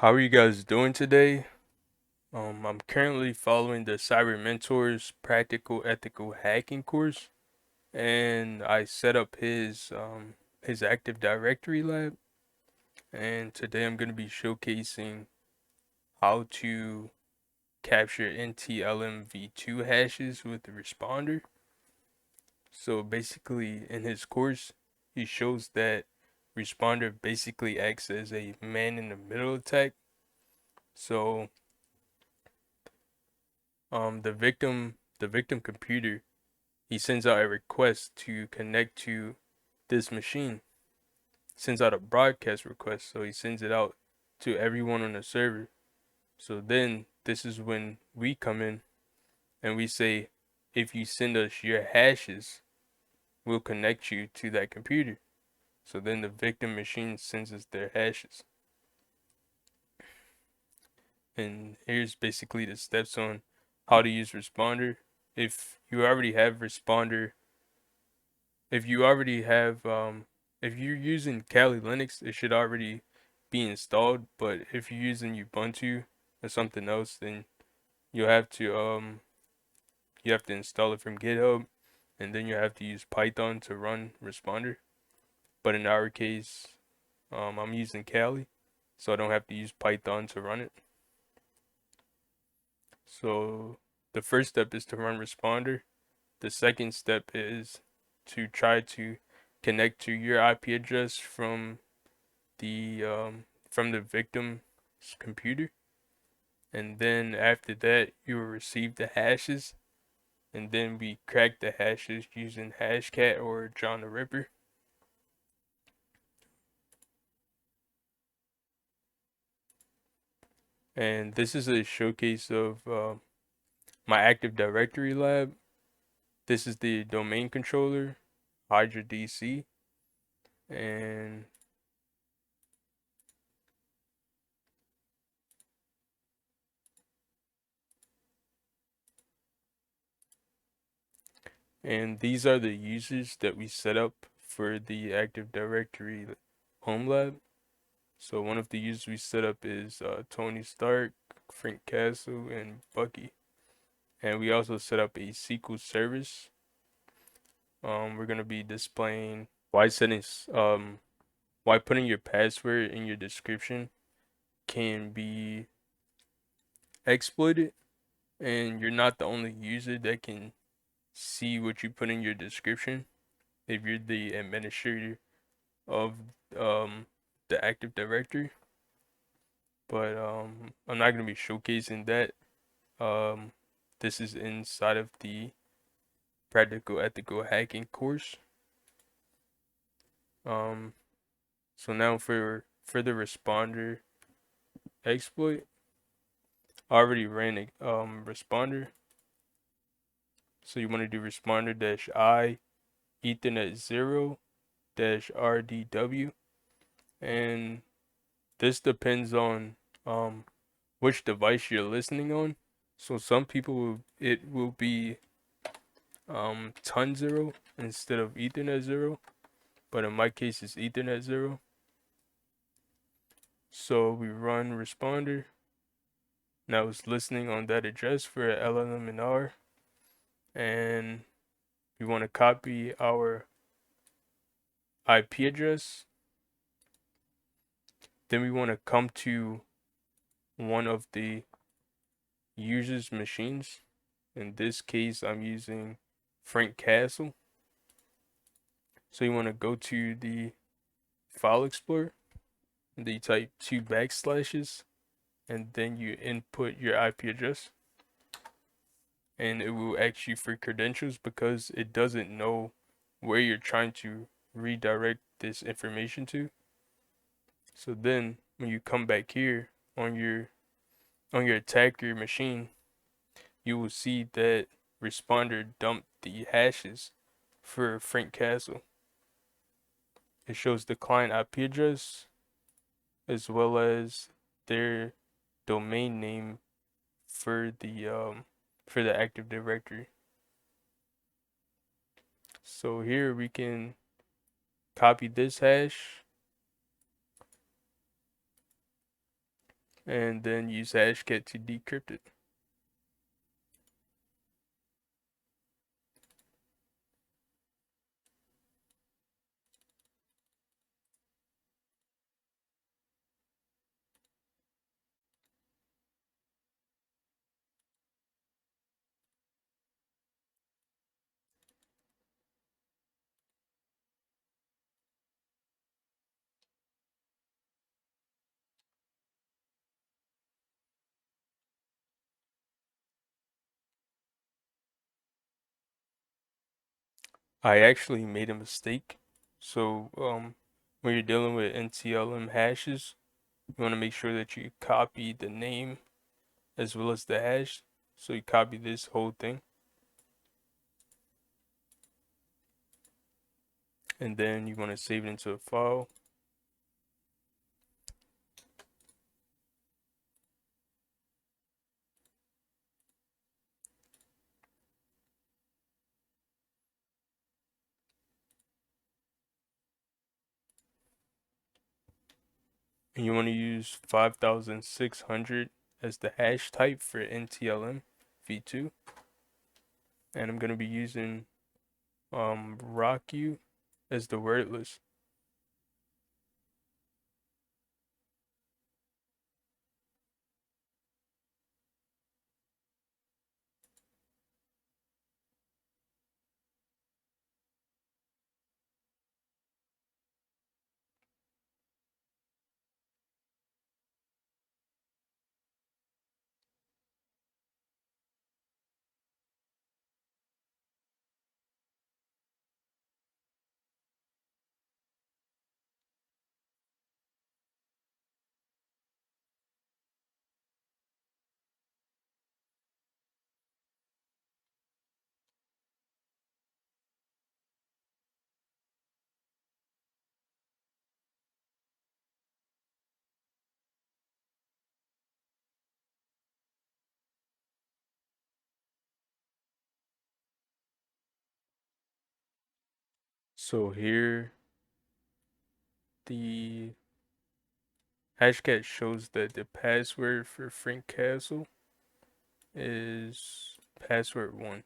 How are you guys doing today? I'm currently following the Cyber Mentors Practical Ethical Hacking course, and I set up his Active Directory lab, and today I'm going to be showcasing how to capture NTLM-v2 hashes with the responder. So basically, in his course, he shows that responder basically acts as a man-in-the-middle attack. So the victim computer, he sends out a request to connect to this machine, sends out a broadcast request, so he sends it out to everyone on the server. So then this is when we come in and we say, if you send us your hashes, we'll connect you to that computer. So then the victim machine sends us their hashes. And here's basically the steps on how to use responder. If you already have responder if you already have if you're using Kali Linux, it should already be installed. But if you're using Ubuntu or something else, then you have to install it from GitHub, and then you have to use Python to run responder. But in our case, I'm using Kali, so I don't have to use Python to run it. So the first step is to run responder. The second step is to try to connect to your IP address from the victim's computer, and then after that you will receive the hashes, and then we crack the hashes using Hashcat or John the Ripper. And this is a showcase of my Active Directory lab. This is the domain controller, Hydra DC, and these are the users that we set up for the Active Directory home lab. So one of the users we set up is Tony Stark, Frank Castle, and Bucky. And we also set up a SQL service. We're gonna be displaying why putting your password in your description can be exploited, and you're not the only user that can see what you put in your description if you're the administrator of um the Active Directory. But I'm not gonna be showcasing that. Um, this is inside of the Practical Ethical Hacking course. Um, so now for the responder exploit, I already ran a responder. So you want to do responder dash I Ethernet 0 dash RDW, and this depends on which device you're listening on. So some people it will be ton 0 instead of Ethernet 0, but in my case it's Ethernet 0. So we run responder. Now it's listening on that address for LLMNR, and we want to copy our IP address. Then we want to come to one of the user's machines. In this case, I'm using Frank Castle. So you want to go to the file explorer, and then you type 2 backslashes, and then you input your IP address, and it will ask you for credentials because it doesn't know where you're trying to redirect this information to. So then when you come back here on your attacker machine, you will see that responder dumped the hashes for Frank Castle. It shows the client IP address as well as their domain name for the Active Directory. So here we can copy this hash, and then use hashcat to decrypt it. I actually made a mistake. So when you're dealing with NTLM hashes, you want to make sure that you copy the name as well as the hash. So you copy this whole thing, and then you want to save it into a file. And you want to use 5600 as the hash type for NTLM v2. And I'm going to be using rock you as the wordless. So here the hashcat shows that the password for Frank Castle is password 1.